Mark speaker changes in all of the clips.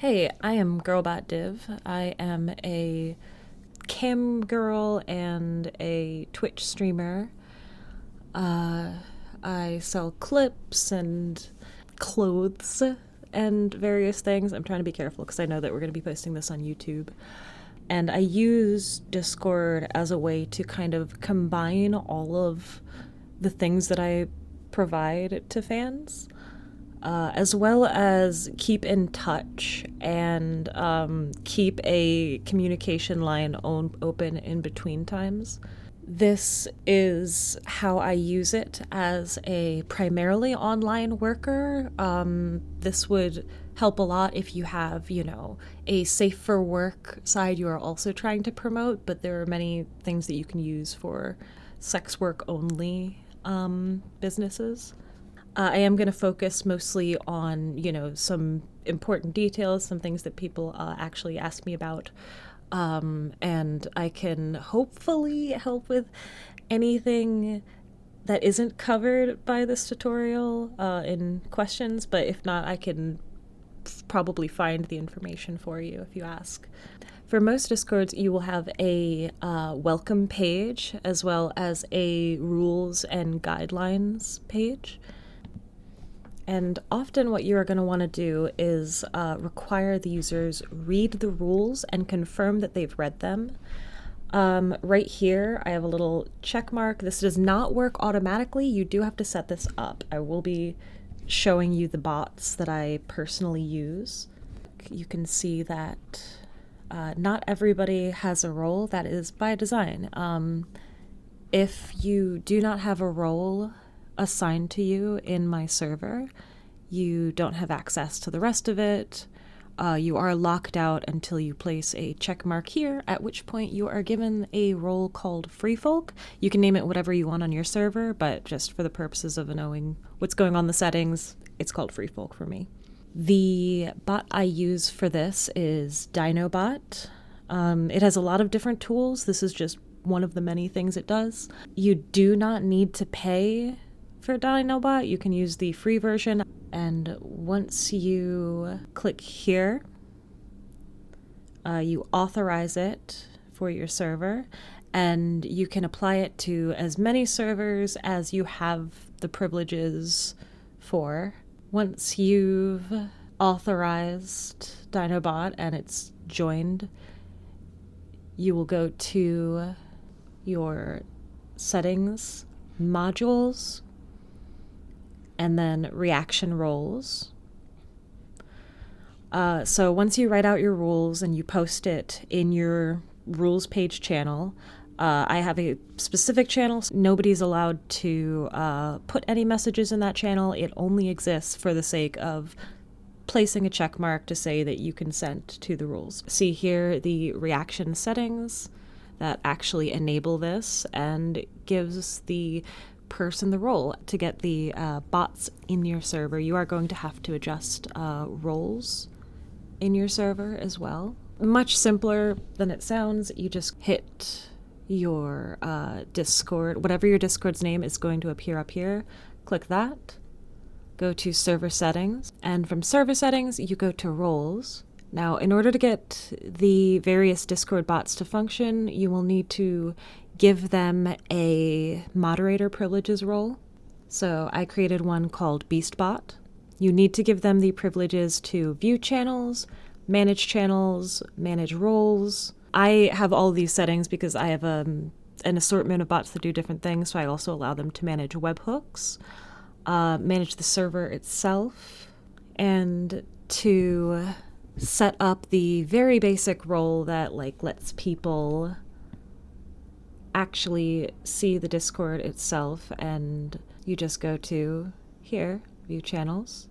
Speaker 1: Hey, I am GirlbotDiv. I am a cam girl and a Twitch streamer. I sell clips and clothes and various things. I'm trying to be careful because I know that we're going to be posting this on YouTube. And I use Discord as a way to kind of combine all of the things that I provide to fans. As well as keep in touch and keep a communication line open in between times. This is how I use it as a primarily online worker. This would help a lot if you have, a safe for work side you are also trying to promote, but there are many things that you can use for sex work only businesses. I am going to focus mostly on, some important details, some things that people actually ask me about. And I can hopefully help with anything that isn't covered by this tutorial in questions, but if not, I can probably find the information for you if you ask. For most Discords, you will have a welcome page as well as a rules and guidelines page. And often what you are going to want to do is require the users read the rules and confirm that they've read them. Right here, I have a little check mark. This does not work automatically. You do have to set this up. I will be showing you the bots that I personally use. You can see that not everybody has a role. That is by design. If you do not have a role assigned to you in my server, you don't have access to the rest of it. You are locked out until you place a check mark here, at which point you are given a role called Free Folk. You can name it whatever you want on your server, but just for the purposes of knowing what's going on in the settings, it's called Free Folk for me. The bot I use for this is Dynobot. It has a lot of different tools. This is just one of the many things it does. You do not need to pay for Dynobot. You can use the free version, and once you click here, you authorize it for your server, and you can apply it to as many servers as you have the privileges for. Once you've authorized Dynobot and it's joined, you will go to your settings, modules, and then reaction roles. So once you write out your rules and you post it in your rules page channel, I have a specific channel. Nobody's allowed to put any messages in that channel. It only exists for the sake of placing a check mark to say that you consent to the rules. See here the reaction settings that actually enable this and gives the person the role. To get the bots in your server, you are going to have to adjust roles in your server as well. Much simpler than it sounds. You just hit your Discord, whatever your Discord's name is going to appear up here. Click that, go to server settings, and from server settings you go to roles. Now, in order to get the various Discord bots to function, you will need to give them a moderator privileges role. So I created one called BeastBot. You need to give them the privileges to view channels, manage roles. I have all these settings because I have an assortment of bots that do different things, so I also allow them to manage webhooks, manage the server itself, and to set up the very basic role that lets people actually see the Discord itself. And you just go to here, view channels.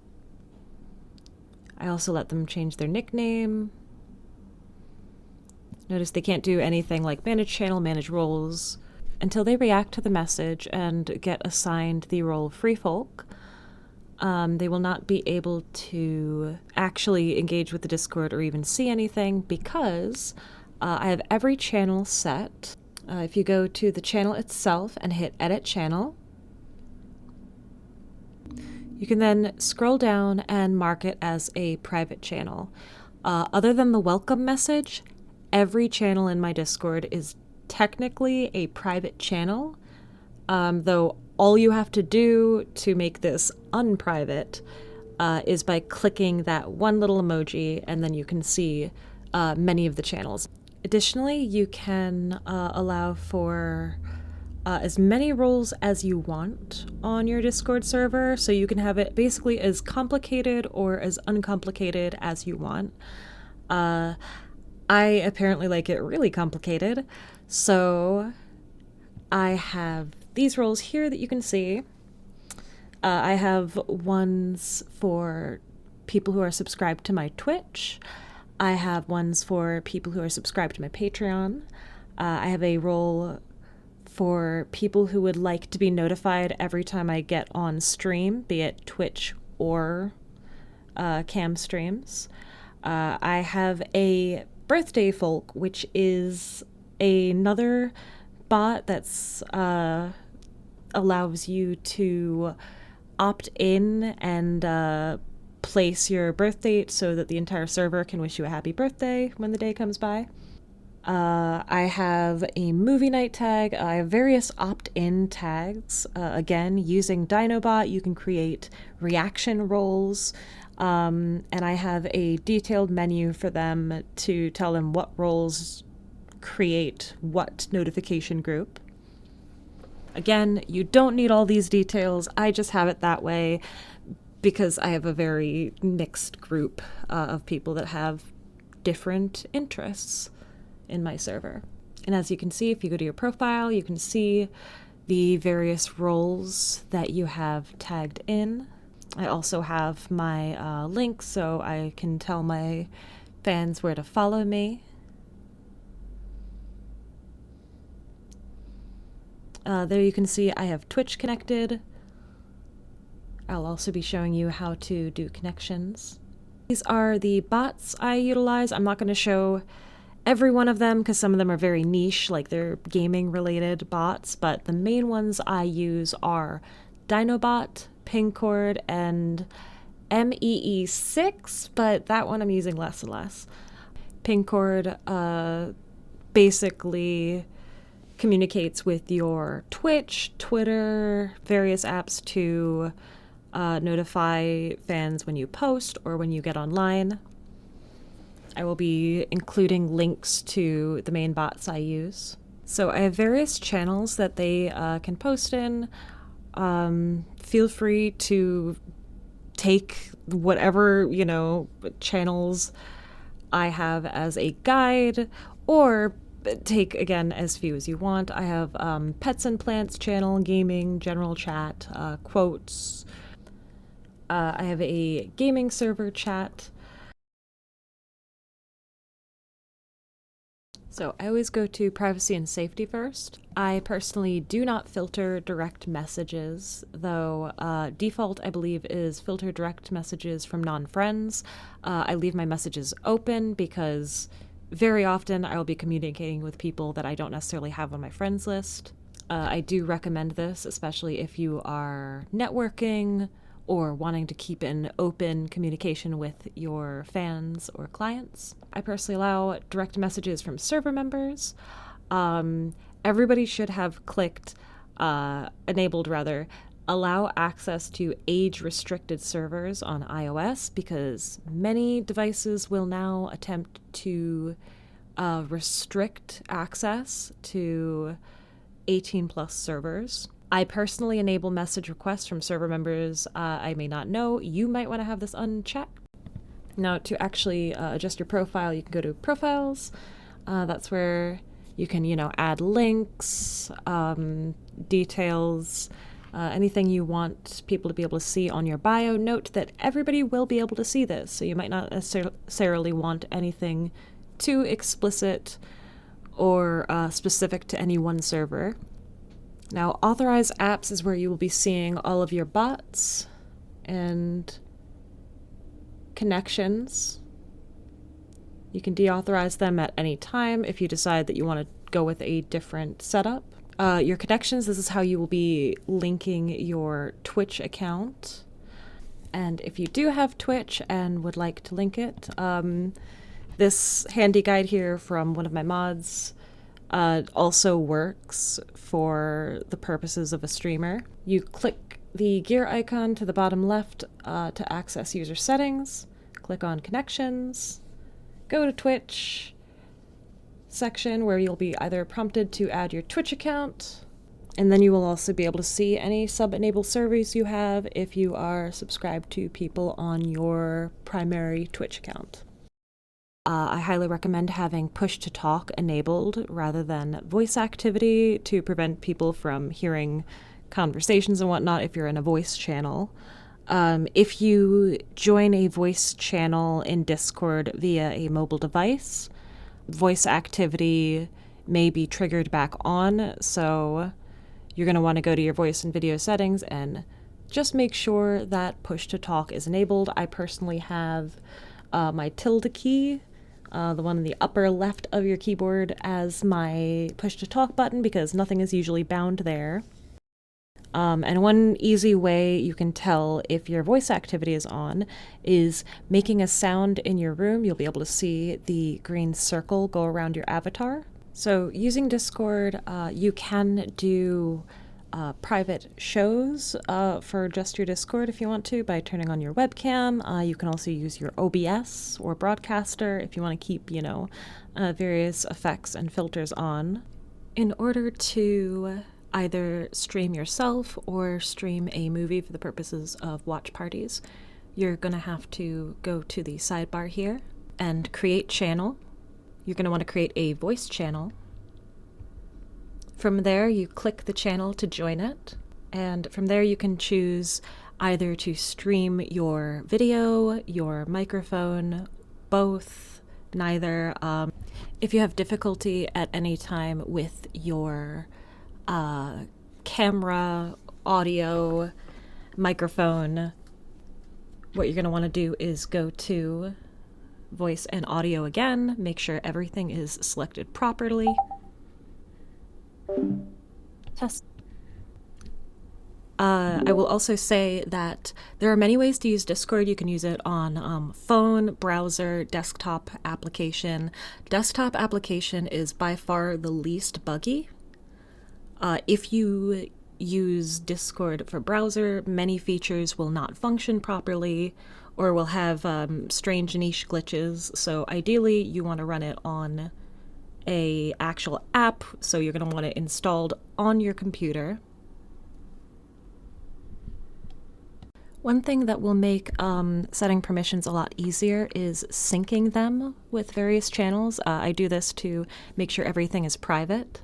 Speaker 1: I also let them change their nickname. Notice they can't do anything like manage channel, manage roles until they react to the message and get assigned the role Free Folk. They will not be able to actually engage with the Discord or even see anything because I have every channel set. If you go to the channel itself and hit Edit Channel, you can then scroll down and mark it as a private channel. Other than the welcome message, every channel in my Discord is technically a private channel, though all you have to do to make this unprivate is by clicking that one little emoji, and then you can see many of the channels. Additionally, you can allow for as many roles as you want on your Discord server, so you can have it basically as complicated or as uncomplicated as you want. I apparently like it really complicated, so I have these roles here that you can see. I have ones for people who are subscribed to my Twitch. I have ones for people who are subscribed to my Patreon. I have a role for people who would like to be notified every time I get on stream, be it Twitch or cam streams. I have a birthday folk, which is another bot that's allows you to opt in and place your birth date so that the entire server can wish you a happy birthday when the day comes by. I have a movie night tag. I have various opt-in tags. Again, using Dynobot, you can create reaction roles, and I have a detailed menu for them to tell them what roles create what notification group. Again, you don't need all these details. I just have it that way because I have a very mixed group of people that have different interests in my server. And as you can see, if you go to your profile, you can see the various roles that you have tagged in. I also have my links so I can tell my fans where to follow me. There you can see I have Twitch connected. I'll also be showing you how to do connections. These are the bots I utilize. I'm not going to show every one of them because some of them are very niche, like they're gaming related bots, but the main ones I use are Dynobot, Pingcord, and MEE6, but that one I'm using less and less. Pingcord basically communicates with your Twitch, Twitter, various apps to notify fans when you post or when you get online. I will be including links to the main bots I use. So I have various channels that they can post in. Feel free to take whatever, channels I have as a guide, or take, again, as few as you want. I have Pets and Plants channel, gaming, general chat, quotes. I have a gaming server chat. So I always go to privacy and safety first. I personally do not filter direct messages, though default, I believe, is filter direct messages from non-friends. I leave my messages open because very often I will be communicating with people that I don't necessarily have on my friends list. I do recommend this, especially if you are networking or wanting to keep an open communication with your fans or clients. I personally allow direct messages from server members. Everybody should have clicked, enabled rather, allow access to age-restricted servers on iOS, because many devices will now attempt to restrict access to 18+ servers. I personally enable message requests from server members I may not know. You might want to have this unchecked. Now, to actually adjust your profile, you can go to Profiles. That's where you can, add links, details, anything you want people to be able to see on your bio. Note that everybody will be able to see this, so you might not necessarily want anything too explicit or specific to any one server. Now, Authorize Apps is where you will be seeing all of your bots and connections. You can deauthorize them at any time if you decide that you want to go with a different setup. Your connections, this is how you will be linking your Twitch account. And if you do have Twitch and would like to link it, this handy guide here from one of my mods also works for the purposes of a streamer. You click the gear icon to the bottom left to access user settings, click on connections, go to Twitch section where you'll be either prompted to add your Twitch account, and then you will also be able to see any sub-enabled servers you have if you are subscribed to people on your primary Twitch account. I highly recommend having push-to-talk enabled rather than voice activity to prevent people from hearing conversations and whatnot if you're in a voice channel. If you join a voice channel in Discord via a mobile device, voice activity may be triggered back on, so you're going to want to go to your voice and video settings and just make sure that push-to-talk is enabled. I personally have my tilde key, the one in the upper left of your keyboard, as my push-to-talk button because nothing is usually bound there. And one easy way you can tell if your voice activity is on is making a sound in your room. You'll be able to see the green circle go around your avatar. So using Discord, you can do private shows for just your Discord if you want to by turning on your webcam. You can also use your OBS or broadcaster if you want to keep, various effects and filters on. In order to either stream yourself or stream a movie for the purposes of watch parties, you're going to have to go to the sidebar here and create channel. You're going to want to create a voice channel. From there, you click the channel to join it, and from there you can choose either to stream your video, your microphone, both, neither. If you have difficulty at any time with your camera, audio, microphone, what you're going to want to do is go to voice and audio again, make sure everything is selected properly. Test. I will also say that there are many ways to use Discord. You can use it on phone, browser, desktop application. Desktop application is by far the least buggy. If you use Discord for browser, many features will not function properly or will have strange niche glitches. So ideally, you want to run it on a actual app, so you're going to want it installed on your computer. One thing that will make setting permissions a lot easier is syncing them with various channels. I do this to make sure everything is private.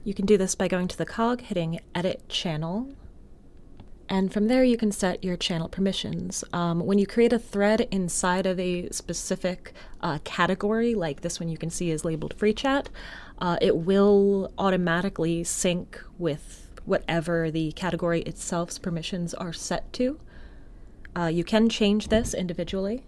Speaker 1: You can do this by going to the cog, hitting Edit Channel, and from there you can set your channel permissions. When you create a thread inside of a specific category, like this one you can see is labeled Free Chat, it will automatically sync with whatever the category itself's permissions are set to. You can change this individually.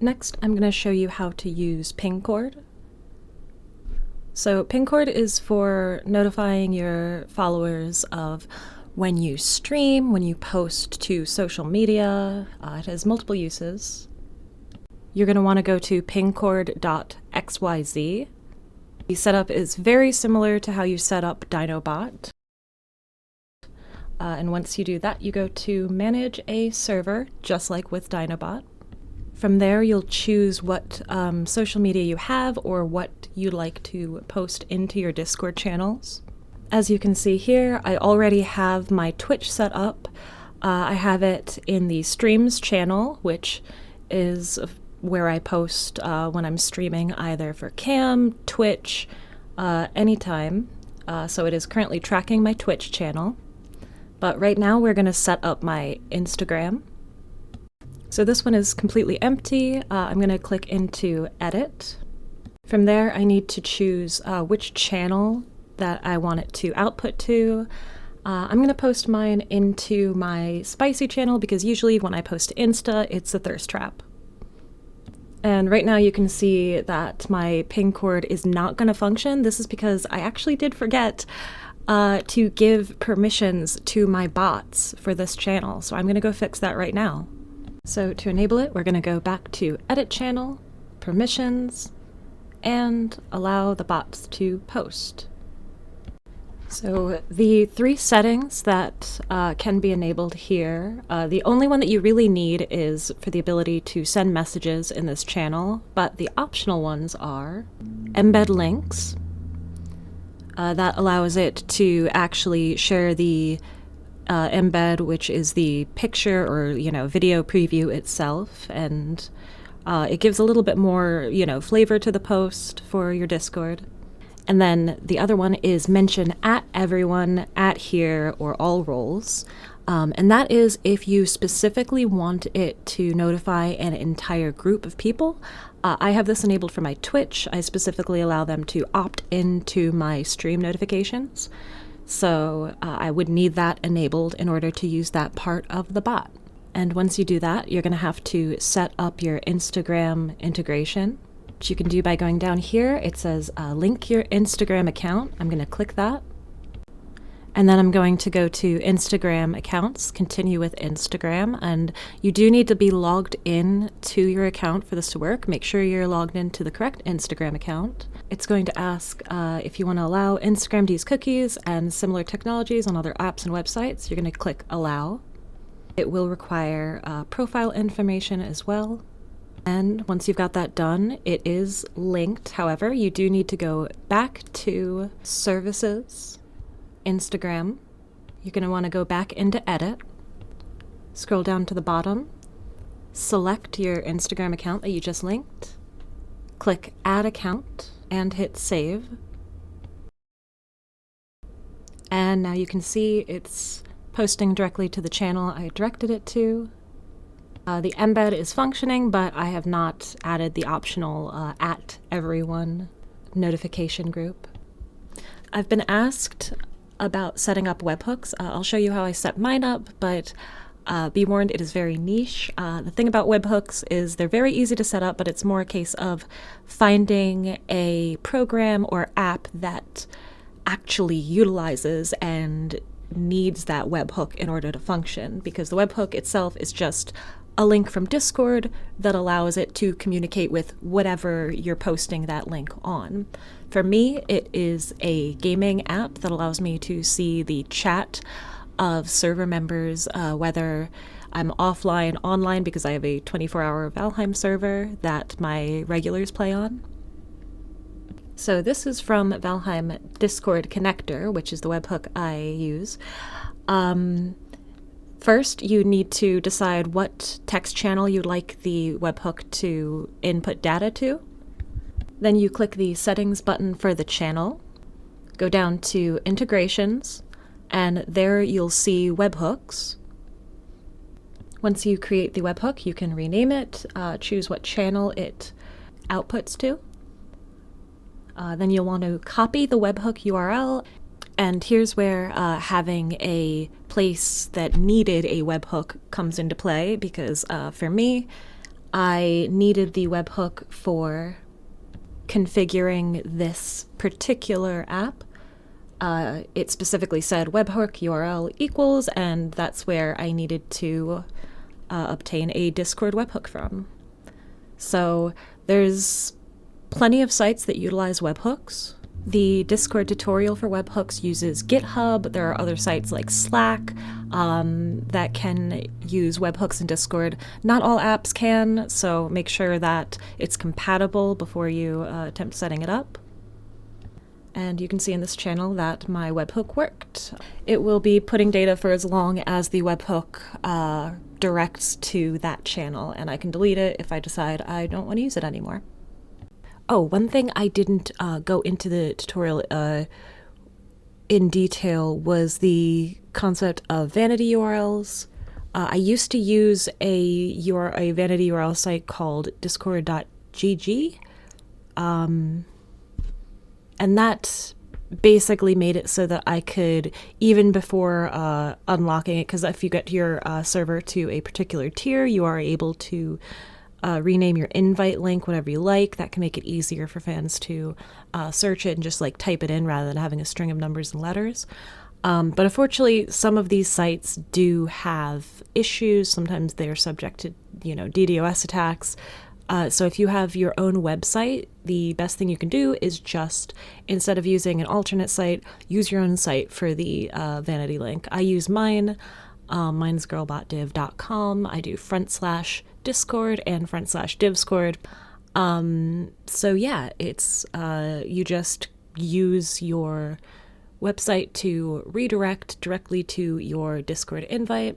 Speaker 1: Next, I'm going to show you how to use Pingcord. So Pingcord is for notifying your followers of when you stream, when you post to social media. It has multiple uses. You're going to want to go to pingcord.xyz. The setup is very similar to how you set up Dynobot. And once you do that, you go to Manage a Server, just like with Dynobot. From there, you'll choose what social media you have or what you'd like to post into your Discord channels. As you can see here, I already have my Twitch set up. I have it in the Streams channel, which is where I post when I'm streaming either for Cam, Twitch, anytime. So it is currently tracking my Twitch channel. But right now we're going to set up my Instagram. So this one is completely empty. I'm going to click into Edit. From there, I need to choose which channel that I want it to output to. I'm going to post mine into my spicy channel because usually when I post to Insta, it's a thirst trap. And right now you can see that my Pingcord is not going to function. This is because I actually did forget to give permissions to my bots for this channel. So I'm going to go fix that right now. So to enable it, we're going to go back to Edit Channel, Permissions, and allow the bots to post. So the 3 settings that can be enabled here, the only one that you really need is for the ability to send messages in this channel, but the optional ones are embed links. That allows it to actually share the embed, which is the picture or, video preview itself, and it gives a little bit more, flavor to the post for your Discord. And then the other one is mention at everyone, at here, or all roles. And that is if you specifically want it to notify an entire group of people. I have this enabled for my Twitch. I specifically allow them to opt into my stream notifications. So I would need that enabled in order to use that part of the bot. And once you do that, you're going to have to set up your Instagram integration, which you can do by going down here. It says link your Instagram account. I'm going to click that. And then I'm going to go to Instagram accounts, continue with Instagram, and you do need to be logged in to your account for this to work. Make sure you're logged into the correct Instagram account. It's going to ask if you want to allow Instagram to use cookies and similar technologies on other apps and websites. You're going to click allow. It will require profile information as well. And once you've got that done, it is linked. However, you do need to go back to Services, Instagram. You're going to want to go back into Edit, scroll down to the bottom, select your Instagram account that you just linked, click Add Account, and hit Save. And now you can see it's posting directly to the channel I directed it to. The embed is functioning, but I have not added the optional at everyone notification group. I've been asked about setting up webhooks. I'll show you how I set mine up, but be warned, it is very niche. The thing about webhooks is they're very easy to set up, but it's more a case of finding a program or app that actually utilizes and needs that webhook in order to function, because the webhook itself is just a link from Discord that allows it to communicate with whatever you're posting that link on. For me, it is a gaming app that allows me to see the chat of server members, whether I'm offline, online, because I have a 24-hour Valheim server that my regulars play on. So this is from Valheim Discord connector, which is the webhook I use. First, you need to decide what text channel you'd like the webhook to input data to. Then you click the Settings button for the channel, go down to Integrations, and there you'll see webhooks. Once you create the webhook, you can rename it, choose what channel it outputs to. Then you'll want to copy the webhook URL. And here's where having a place that needed a webhook comes into play, because for me, I needed the webhook for configuring this particular app. It specifically said webhook URL equals, and that's where I needed to obtain a Discord webhook from. So there's plenty of sites that utilize webhooks. The Discord tutorial for webhooks uses GitHub. There are other sites like Slack that can use webhooks in Discord. Not all apps can, so make sure that it's compatible before you attempt setting it up. And you can see in this channel that my webhook worked. It will be putting data for as long as the webhook directs to that channel, and I can delete it if I decide I don't want to use it anymore. Oh, one thing I didn't go into the tutorial in detail was the concept of vanity URLs. I used to use a vanity URL site called discord.gg, and that basically made it so that I could, even before unlocking it, because if you get your server to a particular tier, you are able to rename your invite link whatever you like. That can make it easier for fans to search it and just like type it in rather than having a string of numbers and letters. But unfortunately, some of these sites do have issues. Sometimes they're subject to, DDoS attacks. So if you have your own website, the best thing you can do is just, instead of using an alternate site, use your own site for the Vanity link. I use mine. Mine's GirlbotDiv.com. I do /Discord and /Divscord. So yeah, it's you just use your website to redirect directly to your Discord invite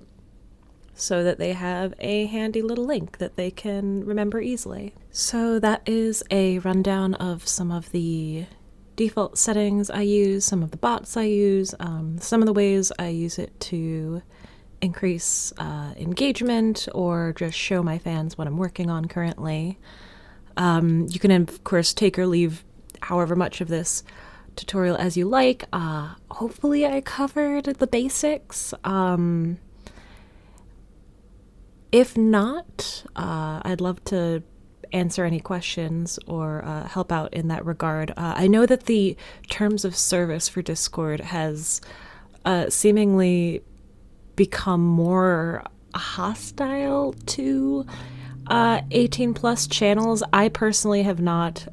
Speaker 1: so that they have a handy little link that they can remember easily. So that is a rundown of some of the default settings I use, some of the bots I use, some of the ways I use it to increase engagement or just show my fans what I'm working on currently. You can, of course, take or leave however much of this tutorial as you like. Hopefully I covered the basics. If not, I'd love to answer any questions or help out in that regard. I know that the terms of service for Discord has seemingly become more hostile to 18 plus channels. I personally have not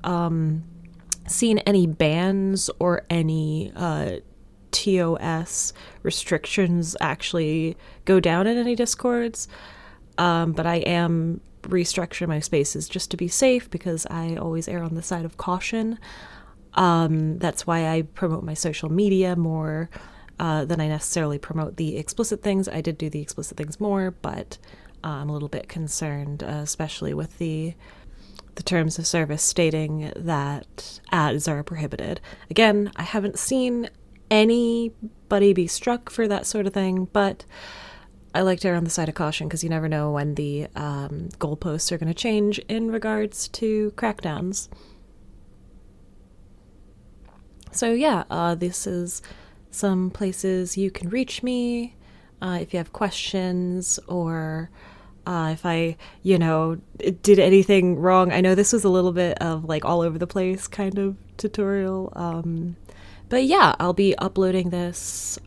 Speaker 1: seen any bans or any TOS restrictions actually go down in any Discords, but I am restructuring my spaces just to be safe because I always err on the side of caution. That's why I promote my social media more than I necessarily promote the explicit things. I did do the explicit things more, but I'm a little bit concerned, especially with the terms of service stating that ads are prohibited. Again, I haven't seen anybody be struck for that sort of thing, but I like to err on the side of caution because you never know when the goalposts are going to change in regards to crackdowns. So yeah, this is some places you can reach me if you have questions or if I, did anything wrong. I know this was a little bit of like all over the place kind of tutorial. But yeah, I'll be uploading this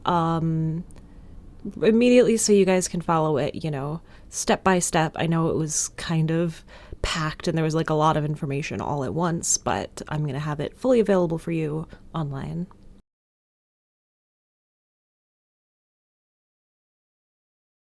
Speaker 1: immediately so you guys can follow it, step by step. I know it was kind of packed and there was like a lot of information all at once, but I'm going to have it fully available for you online.